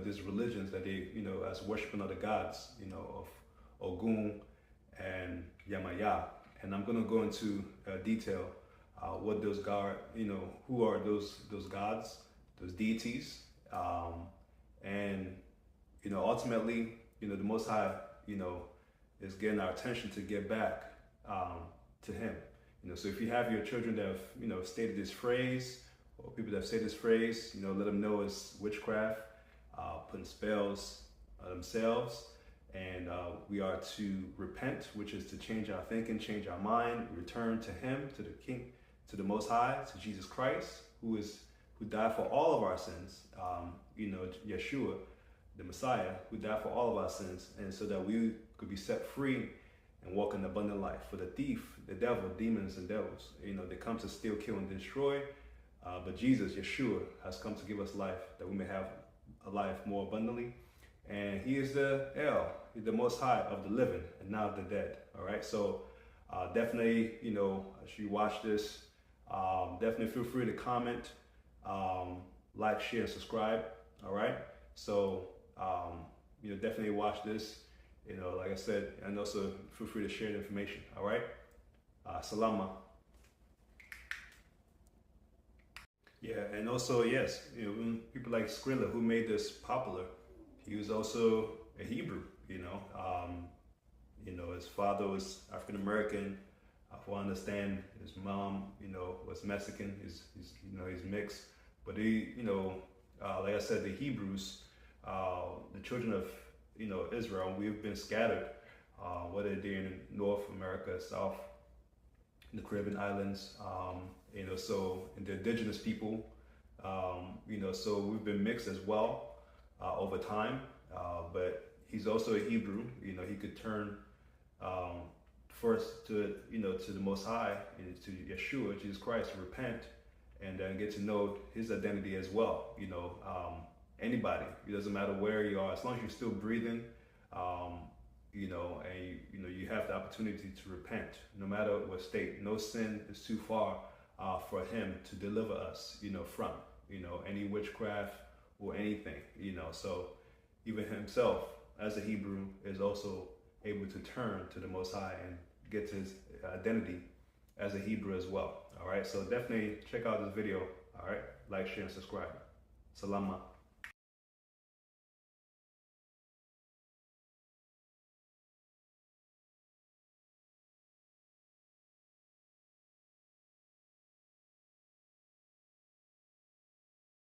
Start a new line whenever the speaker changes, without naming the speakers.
these religions that they, as worshiping other gods, of Ogun and Yamaya. And I'm going to go into detail what those who are those gods, those deities, and ultimately, the Most High, is getting our attention to get back to Him. So if you have your children that have stated this phrase, or people that have said this phrase, let them know it's witchcraft, putting spells on themselves. And we are to repent, which is to change our thinking, change our mind, return to Him, to the King, to the Most High, to Jesus Christ, who died for all of our sins. Yeshua, the Messiah, who died for all of our sins, and so that we could be set free and walk in abundant life. For the thief, the devil, demons and devils, they come to steal, kill, and destroy. But Jesus, Yeshua, has come to give us life, that we may have a life more abundantly. And He is the El, the Most High of the living and now of the dead. All right. So definitely, as you watch this, definitely feel free to comment, like, share, and subscribe. All right. So definitely watch this. Like I said, and also feel free to share the information. All right. Salama. Yeah, and also yes, people like Skrilla, who made this popular, he was also a Hebrew. His father was African American. From what I understand, his mom, was Mexican. He's mixed. But he, like I said, the Hebrews, the children of Israel, we've been scattered, whether they're in North America, South, in the Caribbean islands, so and the indigenous people, so we've been mixed as well over time. But he's also a Hebrew. He could turn first to to the Most High, to Yeshua, Jesus Christ, to repent, and then get to know His identity as well. Anybody, it doesn't matter where you are, as long as you're still breathing, and you have the opportunity to repent, no matter what state. No sin is too far for Him to deliver us, from, any witchcraft or anything, So even Himself, as a Hebrew, is also able to turn to the Most High and get to His identity as a Hebrew as well. All right, so definitely check out this video. All right, like, share, and subscribe. Salama.